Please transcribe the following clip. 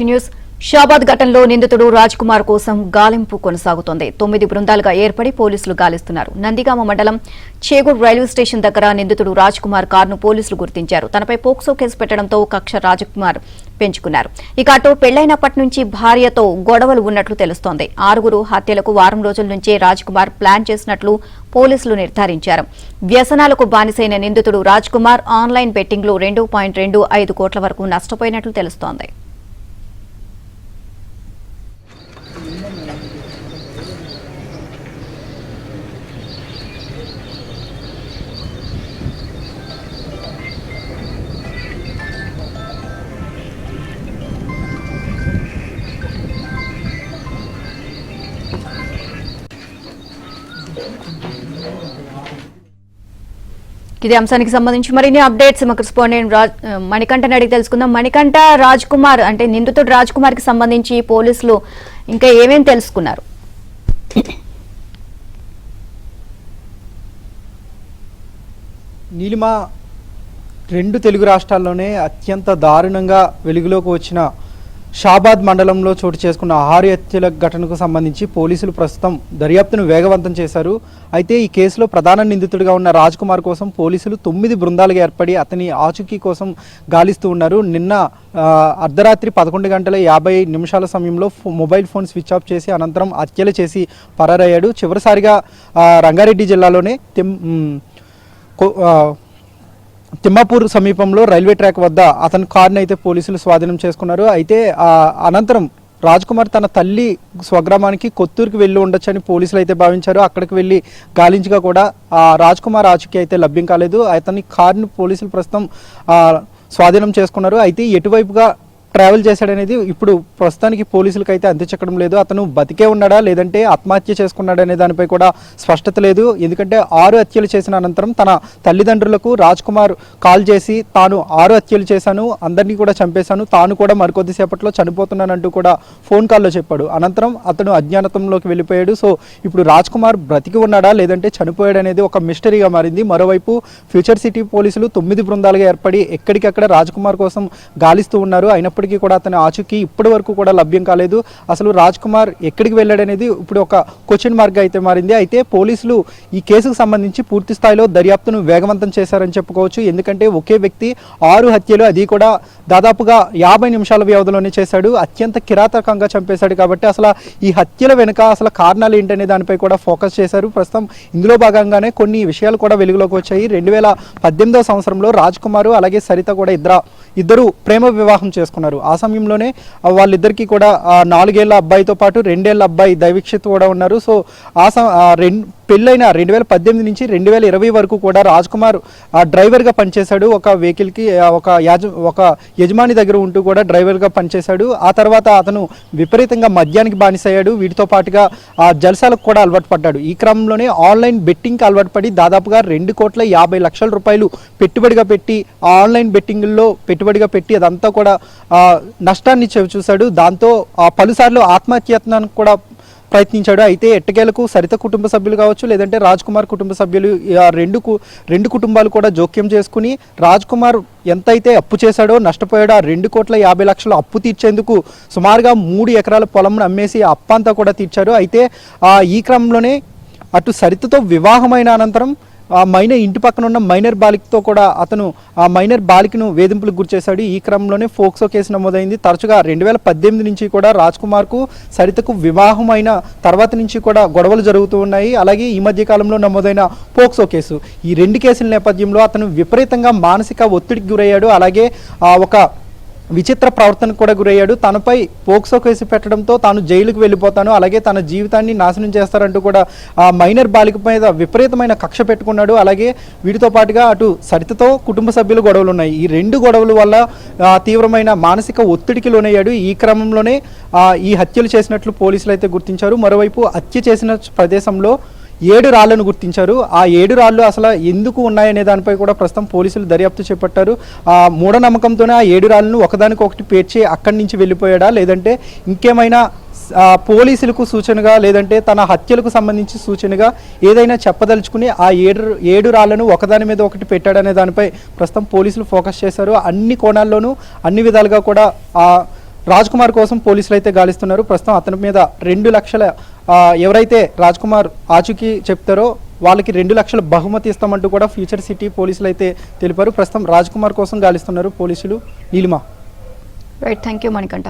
News Shabad ఘటనలో నిందితుడు రాజ్ కుమార్ కోసం గాలింపు కొనసాగుతోంది. 9 బృందాలుగా ఏర్పడి పోలీసులు గాలిస్తున్నారు. నందిగామ మండలం చేగూర్ రైల్వే స్టేషన్ దగ్గర నిందితుడు రాజ్ కుమార్ కారును పోలీసులు గుర్తించారు. తనపై పోక్సో కేసు పెట్టడంతో కక్ష రాజ్ కుమార్ పెంచుకున్నారు. ఇక అటు పెళ్లైనప్పటి నుంచి భార్యతో గొడవలు ఉన్నట్లు తెలుస్తోంది. 6 హత్యలకు వారం రోజుల నుంచే రాజ్ కుమార్ ప్లాన్ చేసినట్లు పోలీసులు నిర్ధారించారు. వ్యసనాలకు బానిసైన నిందితుడు రాజ్ కుమార్ ఆన్లైన్ బెట్టింగ్లో 2.25 కోట్ల వరకు నష్టపోయినట్లు తెలుస్తోంది. ఇదే అంశానికి సంబంధించి మరిన్ని అప్డేట్స్ మా కరెస్పాండెంట్ మణికంఠని అడిగి తెలుసుకుందాం. మణికంఠ, రాజ్ కుమార్ అంటే నిందితుడు రాజ్ కుమార్ కి సంబంధించి పోలీసులు ఇంకా ఏమేం తెలుసుకున్నారు? నీలిమ, 2 తెలుగు రాష్ట్రాల్లోనే అత్యంత దారుణంగా వెలుగులోకి వచ్చిన షాబాద్ మండలంలో చోటు చేసుకున్న 6 హత్యల ఘటనకు సంబంధించి పోలీసులు ప్రస్తుతం దర్యాప్తును వేగవంతం చేశారు. అయితే ఈ కేసులో ప్రధాన నిందితుడిగా ఉన్న రాజ్ కుమార్ కోసం పోలీసులు 9 బృందాలుగా ఏర్పడి అతని ఆచూకీ కోసం గాలిస్తూ ఉన్నారు. నిన్న అర్ధరాత్రి 11 గంటల 50 నిమిషాల సమయంలో మొబైల్ ఫోన్ స్విచ్ ఆఫ్ చేసి అనంతరం హత్యలు చేసి పరారయ్యాడు. చివరిసారిగా రంగారెడ్డి జిల్లాలోనే తిమ్మాపూర్ సమీపంలో రైల్వే ట్రాక్ వద్ద అతని కారుని అయితే పోలీసులు స్వాధీనం చేసుకున్నారు. అయితే అనంతరం రాజ్ కుమార్ తన తల్లి స్వగ్రామానికి కొత్తూరుకి వెళ్ళి ఉండొచ్చని పోలీసులు అయితే భావించారు. అక్కడికి వెళ్ళి గాలించగా కూడా రాజ్ కుమార్ ఆచూకీ అయితే లభ్యం కాలేదు. అతని కారుని పోలీసులు ప్రస్తుతం స్వాధీనం చేసుకున్నారు. అయితే ఎటువైపుగా ట్రావెల్ చేశాడనేది ఇప్పుడు ప్రస్తుతానికి పోలీసులకు అయితే అందించడం లేదు. అతను బతికే ఉన్నాడా లేదంటే ఆత్మహత్య చేసుకున్నాడా అనే దానిపై కూడా స్పష్టత లేదు. ఎందుకంటే 6 హత్యలు చేసిన అనంతరం తన తల్లిదండ్రులకు రాజ్ కుమార్ కాల్ చేసి తాను 6 హత్యలు చేశాను, అందరినీ కూడా చంపేశాను, తాను కూడా మరికొద్దిసేపట్లో చనిపోతున్నానంటూ కూడా ఫోన్ కాల్లో చెప్పాడు. అనంతరం అతను అజ్ఞానతంలోకి వెళ్ళిపోయాడు. సో ఇప్పుడు రాజ్ కుమార్ బ్రతికి ఉన్నాడా లేదంటే చనిపోయాడు అనేది ఒక మిస్టరీగా మారింది. మరోవైపు ఫ్యూచర్ సిటీ పోలీసులు 9 బృందాలుగా ఏర్పడి ఎక్కడికక్కడ రాజ్ కుమార్ కోసం గాలిస్తూ ఉన్నారు. అయినప్పటికీ కూడా అతని ఆచూకీ ఇప్పటి వరకు కూడా లభ్యం కాలేదు. అసలు రాజ్ కుమార్ ఎక్కడికి వెళ్ళాడనేది ఇప్పుడు ఒక క్వశ్చన్ మార్క్ అయితే మారింది. అయితే పోలీసులు ఈ కేసుకు సంబంధించి పూర్తి స్థాయిలో దర్యాప్తును వేగవంతం చేశారని చెప్పుకోవచ్చు. ఎందుకంటే ఒకే వ్యక్తి 6 హత్యలు, అది కూడా దాదాపుగా 50 నిమిషాల వ్యవధిలోనే చేశాడు. అత్యంత కిరాతకంగా చంపేశాడు. కాబట్టి అసలు ఈ హత్యల వెనుక అసలు కారణాలు ఏంటనే దానిపై కూడా ఫోకస్ చేశారు. ప్రస్తుతం ఇందులో భాగంగానే కొన్ని విషయాలు కూడా వెలుగులోకి వచ్చాయి. 2018వ సంవత్సరంలో రాజ్ కుమార్ అలాగే సరిత కూడా ఇద్దరు ప్రేమ వివాహం చేసుకున్నారు. ఆ సమయంలోనే వాళ్ళిద్దరికీ కూడా 4 ఏళ్ల అబ్బాయితో పాటు 2 ఏళ్ల అబ్బాయి దైవిక్షిత్ కూడా ఉన్నారు. సో పెళ్ళైన 2018 నుంచి 2020 వరకు కూడా రాజ్ కుమార్ డ్రైవర్గా పనిచేశాడు. ఒక వెహికల్కి ఒక యజమాని దగ్గర ఉంటూ కూడా డ్రైవర్గా పనిచేశాడు. ఆ తర్వాత అతను విపరీతంగా మద్యానికి బానిసయ్యాడు. వీటితో పాటుగా జల్సాలకు కూడా అలవాటు పడ్డాడు. ఈ క్రమంలోనే ఆన్లైన్ బెట్టింగ్కి అలవాటు పడి దాదాపుగా 2,50,00,000 రూపాయలు పెట్టుబడిగా పెట్టి ఆన్లైన్ బెట్టింగ్లో పెట్టుబడిగా పెట్టి అదంతా కూడా నష్టాన్ని చూశాడు. దాంతో పలుసార్లు ఆత్మహత్యత్నానికి కూడా ప్రయత్నించాడు. అయితే ఎట్టకేలకు సరిత కుటుంబ సభ్యులు కావచ్చు లేదంటే రాజ్ కుమార్ కుటుంబ సభ్యులు రెండు కుటుంబాలు కూడా జోక్యం చేసుకుని రాజ్ కుమార్ ఎంతైతే అప్పు చేశాడో నష్టపోయాడో 2,50,00,000 అప్పు తీర్చేందుకు సుమారుగా 3 ఎకరాల పొలం అమ్మేసి ఆ అప్పంతా కూడా తీర్చారు. అయితే ఈ క్రమంలోనే అటు సరితతో వివాహమైన అనంతరం ఇంటి పక్కన ఉన్న మైనర్ బాలికతో కూడా అతను ఆ మైనర్ బాలికను వేధింపులకు గురిచేశాడు. ఈ క్రమంలోనే ఫోక్సో కేసు నమోదైంది. తరచుగా 2018 నుంచి కూడా రాజ్ కుమార్కు సరితకు వివాహం అయిన తర్వాత నుంచి కూడా గొడవలు జరుగుతూ ఉన్నాయి. అలాగే ఈ మధ్య కాలంలో నమోదైన ఫోక్సో కేసు, ఈ 2 కేసుల నేపథ్యంలో అతను విపరీతంగా మానసిక ఒత్తిడికి గురయ్యాడు. అలాగే ఒక విచిత్ర ప్రవర్తనకు కూడా గురయ్యాడు. తనపై పోక్సో కేసు పెట్టడంతో తాను జైలుకు వెళ్ళిపోతాను, అలాగే తన జీవితాన్ని నాశనం చేస్తారంటూ కూడా ఆ మైనర్ బాలిక మీద విపరీతమైన కక్ష పెట్టుకున్నాడు. అలాగే వీటితో పాటుగా అటు సరితతో కుటుంబ సభ్యులు గొడవలు ఉన్నాయి. ఈ 2 గొడవల వల్ల తీవ్రమైన మానసిక ఒత్తిడికి లోనయ్యాడు. ఈ క్రమంలోనే ఈ హత్యలు చేసినట్లు పోలీసులు అయితే గుర్తించారు. మరోవైపు హత్య చేసిన ప్రదేశంలో 7 రాళ్లను గుర్తించారు. ఆ 7 రాళ్లు అసలు ఎందుకు ఉన్నాయనే దానిపై కూడా ప్రస్తుతం పోలీసులు దర్యాప్తు చేపట్టారు. ఆ మూఢనమ్మకంతోనే ఆ 7 రాళ్లను ఒకదానికొకటి పేర్చి అక్కడి నుంచి వెళ్ళిపోయాడా లేదంటే ఇంకేమైనా పోలీసులకు సూచనగా లేదంటే తన హత్యలకు సంబంధించి సూచనగా ఏదైనా చెప్పదలుచుకుని ఆ ఏడు రాళ్లను ఒకదాని మీద ఒకటి పెట్టాడనే దానిపై ప్రస్తుతం పోలీసులు ఫోకస్ చేశారు. అన్ని కోణాల్లోనూ అన్ని విధాలుగా కూడా రాజ్ కుమార్ కోసం పోలీసులు అయితే గాలిస్తున్నారు. ప్రస్తుతం అతని మీద 2 లక్షల ఎవరైతే రాజ్ కుమార్ ఆచూకీ చెప్తారో వాళ్ళకి 2 లక్షల బహుమతి ఇస్తామంటూ కూడా ఫ్యూచర్ సిటీ పోలీసులు అయితే తెలిపారు. ప్రస్తుతం రాజ్ కుమార్ కోసం గాలిస్తున్నారు పోలీసులు. Neelima. Right, thank you Manikanta.